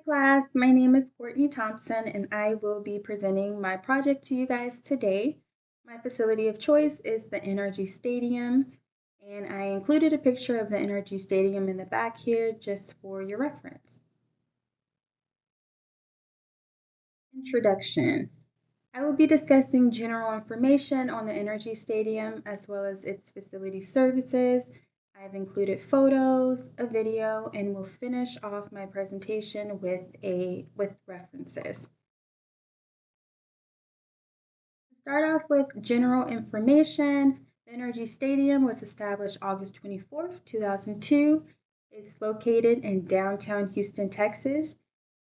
class, my name is Courtney Thompson and I will be presenting my project to you guys today. My facility of choice is the NRG Stadium, and I included a picture of the NRG Stadium in the back here just for your reference. Introduction. I will be discussing general information on the NRG Stadium as well as its facility services. I've included photos, a video, and will finish off my presentation with references. To start off with general information, the NRG Stadium was established August 24th, 2002. It's located in downtown Houston, Texas,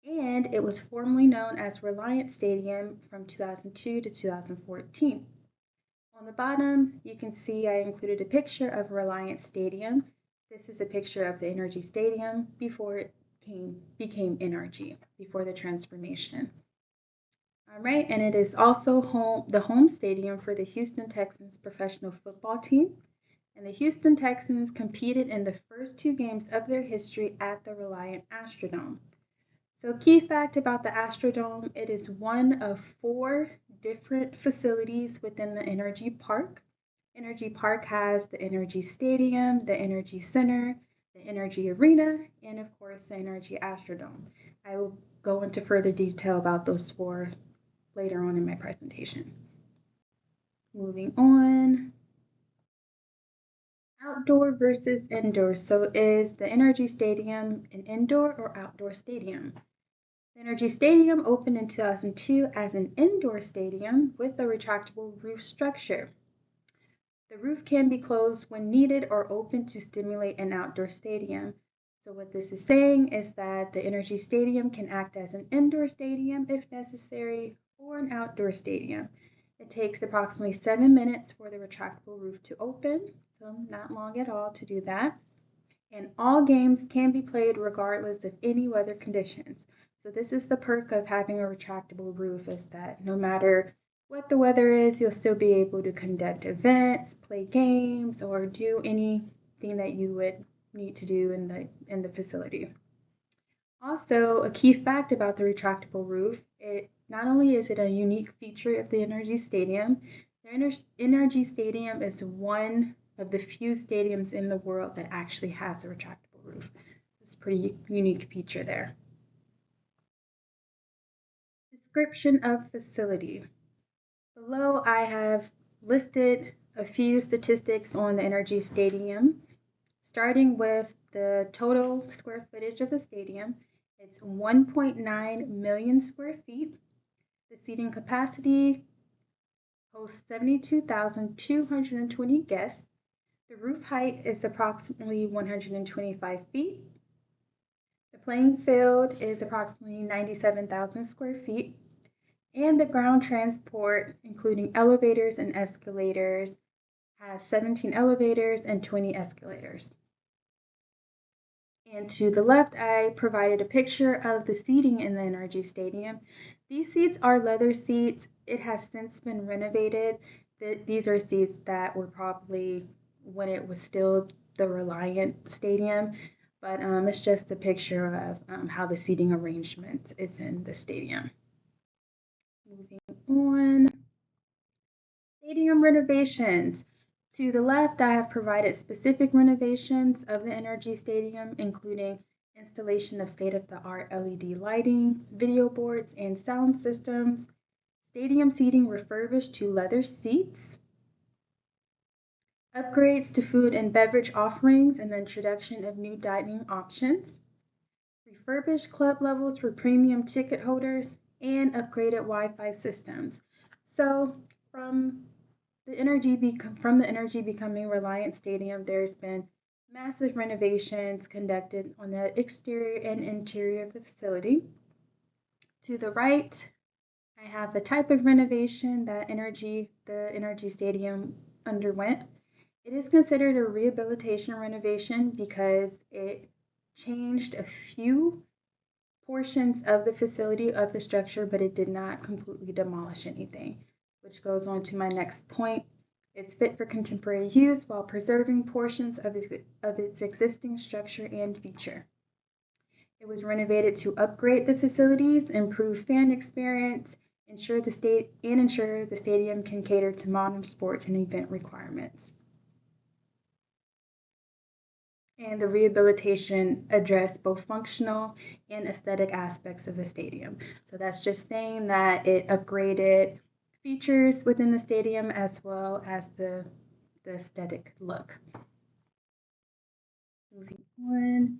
and it was formerly known as Reliant Stadium from 2002 to 2014. On the bottom, you can see I included a picture of Reliant Stadium. This is a picture of the NRG Stadium before it became NRG, before the transformation. All right, and it is also the home stadium for the Houston Texans professional football team. And the Houston Texans competed in the first two games of their history at the Reliant Astrodome. So key fact about the Astrodome, it is one of 4 different facilities within the NRG Park. NRG Park has the NRG Stadium, the NRG Center, the NRG Arena, and of course the NRG Astrodome. I will go into further detail about those 4 later on in my presentation. Moving on. Outdoor versus indoor. So is the NRG Stadium an indoor or outdoor stadium? The NRG Stadium opened in 2002 as an indoor stadium with a retractable roof structure. The roof can be closed when needed or open to stimulate an outdoor stadium. So what this is saying is that the NRG Stadium can act as an indoor stadium if necessary or an outdoor stadium. It takes approximately 7 minutes for the retractable roof to open, so not long at all to do that. And all games can be played regardless of any weather conditions. So this is the perk of having a retractable roof, is that no matter what the weather is, you'll still be able to conduct events, play games, or do anything that you would need to do in the facility. Also, a key fact about the retractable roof, not only is it a unique feature of the NRG Stadium, the NRG Stadium is one of the few stadiums in the world that actually has a retractable roof. It's a pretty unique feature there. Description of facility. Below I have listed a few statistics on the NRG Stadium, starting with the total square footage of the stadium. It's 1.9 million square feet. The seating capacity hosts 72,220 guests. The roof height is approximately 125 feet. The playing field is approximately 97,000 square feet. And the ground transport, including elevators and escalators, has 17 elevators and 20 escalators. And to the left, I provided a picture of the seating in the NRG Stadium. These seats are leather seats. It has since been renovated. These are seats that were probably when it was still the Reliant Stadium, but it's just a picture of how the seating arrangement is in the stadium. Moving on. Stadium renovations. To the left, I have provided specific renovations of the NRG Stadium, including installation of state-of-the-art LED lighting, video boards, and sound systems, stadium seating refurbished to leather seats, upgrades to food and beverage offerings, and the introduction of new dining options, refurbished club levels for premium ticket holders, and upgraded Wi-Fi systems. So from the NRG becoming Reliant Stadium, there's been massive renovations conducted on the exterior and interior of the facility. To the right, I have the type of renovation that the NRG Stadium underwent. It is considered a rehabilitation renovation because it changed a few portions of the facility of the structure, but it did not completely demolish anything, which goes on to my next point. It's fit for contemporary use while preserving portions of its existing structure and feature. It was renovated to upgrade the facilities, improve fan experience, ensure the stadium can cater to modern sports and event requirements. And the rehabilitation addressed both functional and aesthetic aspects of the stadium. So that's just saying that it upgraded features within the stadium as well as the aesthetic look. Moving on.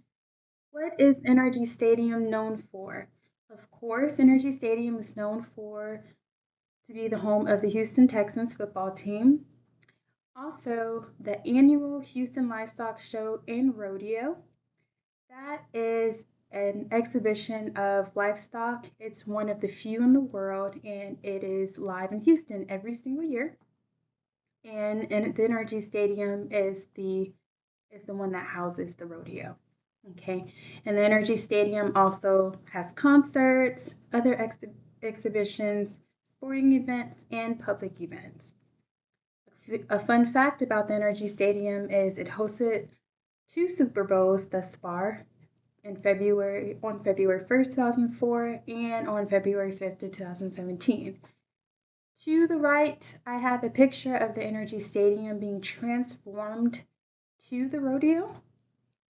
What is NRG Stadium known for? Of course, NRG Stadium is known to be the home of the Houston Texans football team. Also, the annual Houston Livestock Show and Rodeo. That is an exhibition of livestock. It's one of the few in the world, and it is live in Houston every single year. And the NRG Stadium is the one that houses the rodeo. Okay, and the NRG Stadium also has concerts, other exhibitions, sporting events, and public events. A fun fact about the NRG Stadium is it hosted 2 Super Bowls thus far on February 1st, 2004 and on February 5th, 2017. To the right, I have a picture of the NRG Stadium being transformed to the rodeo.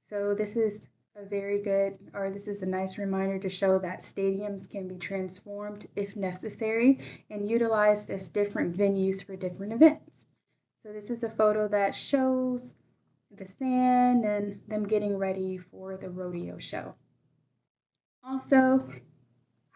So this is a nice reminder to show that stadiums can be transformed if necessary and utilized as different venues for different events. So this is a photo that shows the sand and them getting ready for the rodeo show. Also,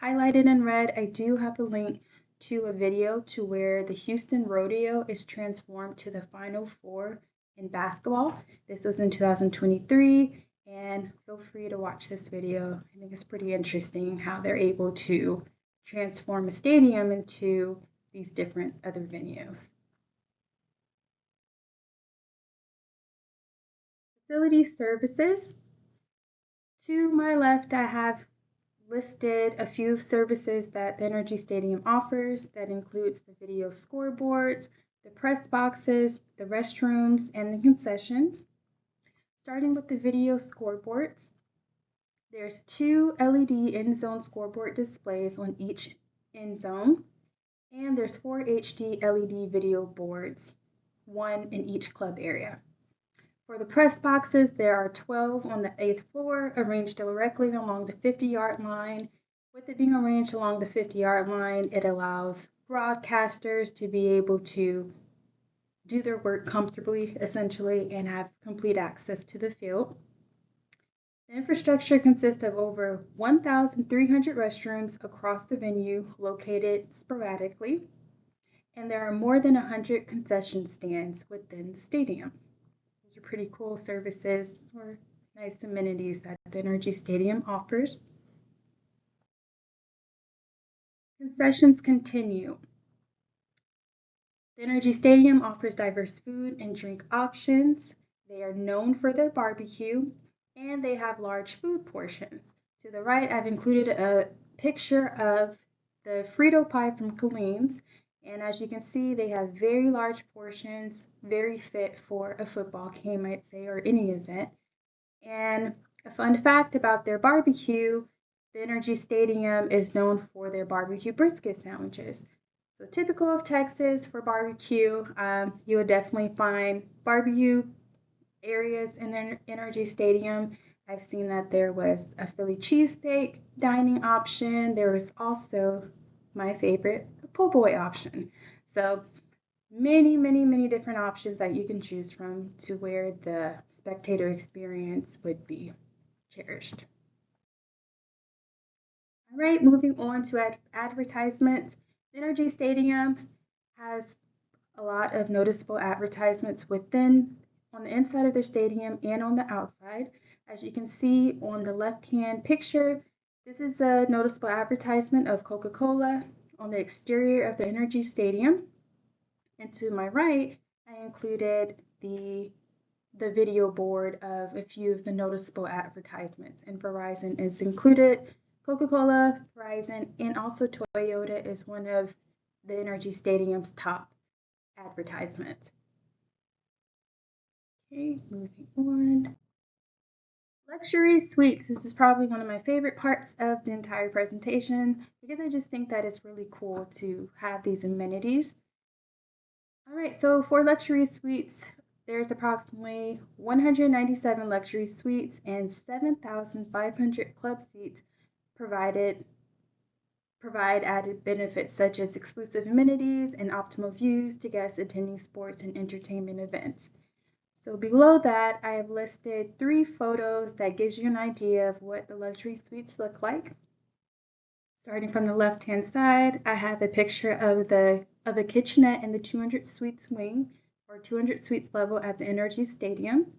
highlighted in red, I do have a link to a video to where the Houston Rodeo is transformed to the Final Four in basketball. This was in 2023, and feel free to watch this video. I think it's pretty interesting how they're able to transform a stadium into these different other venues. Facility services. To my left, I have listed a few services that the NRG Stadium offers. That includes the video scoreboards, the press boxes, the restrooms, and the concessions. Starting with the video scoreboards, there's 2 LED end zone scoreboard displays on each end zone, and there's 4 HD LED video boards, 1 in each club area. For the press boxes, there are 12 on the 8th floor, arranged directly along the 50-yard line. With it being arranged along the 50-yard line, it allows broadcasters to be able to do their work comfortably, essentially, and have complete access to the field. The infrastructure consists of over 1,300 restrooms across the venue, located sporadically, and there are more than 100 concession stands within the stadium. Those are pretty cool services or nice amenities that the NRG Stadium offers. Concessions continue. The NRG Stadium offers diverse food and drink options. They are known for their barbecue, and they have large food portions. To the right, I've included a picture of the Frito pie from Colleen's, and as you can see, they have very large portions, very fit for a football game, I'd say, or any event. And a fun fact about their barbecue, the NRG Stadium is known for their barbecue brisket sandwiches. So typical of Texas for barbecue, you would definitely find barbecue areas in the NRG Stadium. I've seen that there was a Philly cheesesteak dining option. There was also my favorite, a po' boy option. So many different options that you can choose from to where the spectator experience would be cherished. All right, moving on to advertisements. The NRG Stadium has a lot of noticeable advertisements on the inside of their stadium and on the outside. As you can see on the left-hand picture, this is a noticeable advertisement of Coca-Cola on the exterior of the NRG Stadium. And to my right, I included the video board of a few of the noticeable advertisements, and Verizon is included. Coca-Cola, Verizon, and also Toyota is one of the NRG Stadium's top advertisements. Okay, moving on. Luxury suites. This is probably one of my favorite parts of the entire presentation because I just think that it's really cool to have these amenities. All right, so for luxury suites, there's approximately 197 luxury suites and 7,500 club seats provided provide added benefits such as exclusive amenities and optimal views to guests attending sports and entertainment events. So below that, I have listed 3 photos that gives you an idea of what the luxury suites look like. Starting from the left-hand side, I have a picture of a kitchenette in the 200 suites wing or 200 suites level at the Energy Stadium.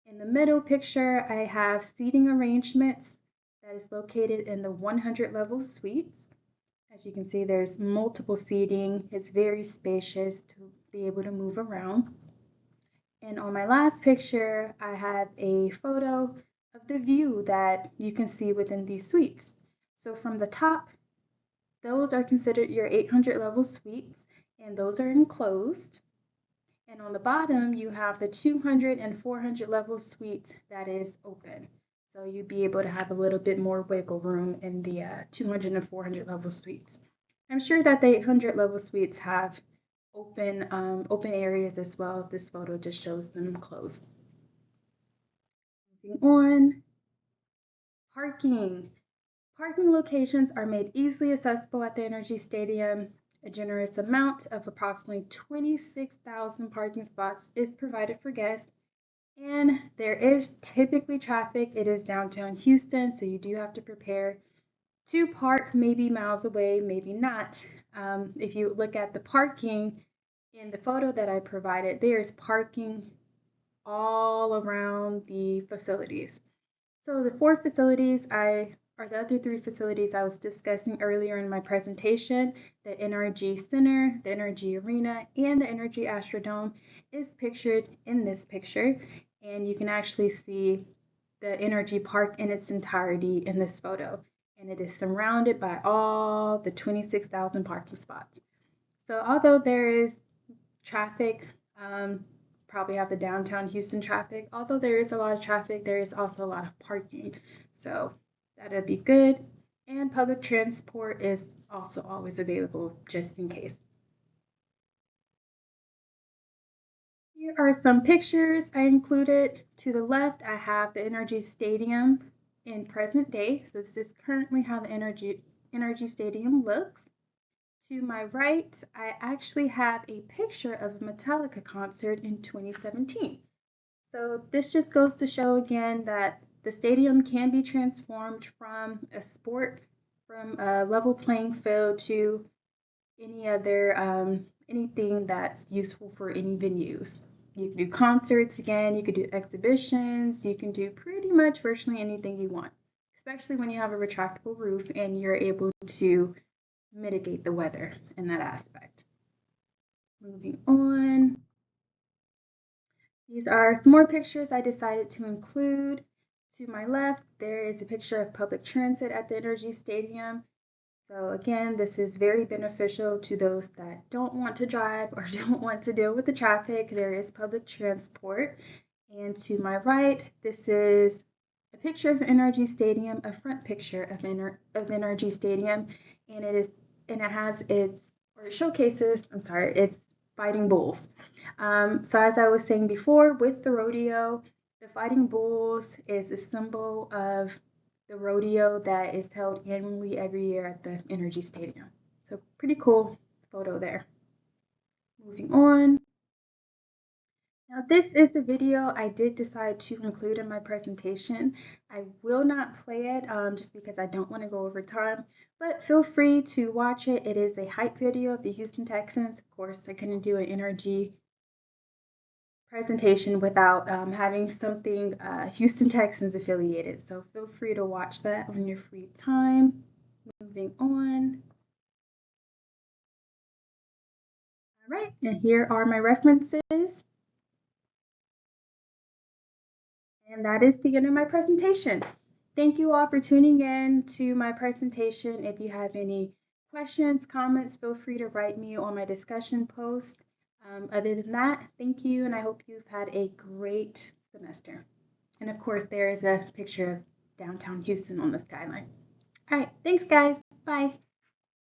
In the middle picture, I have seating arrangements that is located in the 100 level suites. As you can see, there's multiple seating. It's very spacious to be able to move around. And on my last picture, I have a photo of the view that you can see within these suites. So from the top, those are considered your 800 level suites, and those are enclosed. And on the bottom, you have the 200 and 400 level suites that is open. So you'd be able to have a little bit more wiggle room in the 200 and 400 level suites. I'm sure that the 800 level suites have open areas as well. This photo just shows them closed. Moving on, parking. Parking locations are made easily accessible at the Energy Stadium. A generous amount of approximately 26,000 parking spots is provided for guests, and there is typically traffic. It is downtown Houston, so you do have to prepare to park maybe miles away, maybe not. If you look at the parking in the photo that I provided, there's parking all around the facilities. So the 4 facilities or the other 3 facilities I was discussing earlier in my presentation, the NRG Center, the Energy Arena, and the Energy Astrodome is pictured in this picture, and you can actually see the Energy Park in its entirety in this photo, and it is surrounded by all the 26,000 parking spots. So although there is traffic, probably have the downtown Houston traffic. Although there is a lot of traffic, there is also a lot of parking. So that'll be good. And public transport is also always available just in case. Here are some pictures I included. To the left, I have the Energy Stadium in present day. So this is currently how the Energy Stadium looks. To my right, I actually have a picture of a Metallica concert in 2017. So this just goes to show again that the stadium can be transformed from a level playing field to any other, anything that's useful for any venues. You can do concerts again, you can do exhibitions, you can do pretty much virtually anything you want, especially when you have a retractable roof and you're able to mitigate the weather in that aspect. Moving on. These are some more pictures I decided to include. To my left, there is a picture of public transit at the Energy Stadium. So again, this is very beneficial to those that don't want to drive or don't want to deal with the traffic. There is public transport. And to my right, this is a picture of the Energy Stadium, a front picture of the Energy Stadium, and it showcases, it's fighting bulls. So as I was saying before, with the rodeo, the fighting bulls is a symbol of the rodeo that is held annually every year at the Energy Stadium. So pretty cool photo there. Moving on. Now this is the video I did decide to include in my presentation. I will not play it just because I don't want to go over time, but feel free to watch it. It is a hype video of the Houston Texans. Of course, I couldn't do an energy presentation without having something Houston Texans affiliated. So feel free to watch that on your free time. Moving on. All right, and here are my references. And that is the end of my presentation. Thank you all for tuning in to my presentation. If you have any questions, comments, feel free to write me on my discussion post. Other than that, thank you, and I hope you've had a great semester. And of course, there is a picture of downtown Houston on the skyline. All right, thanks guys. Bye.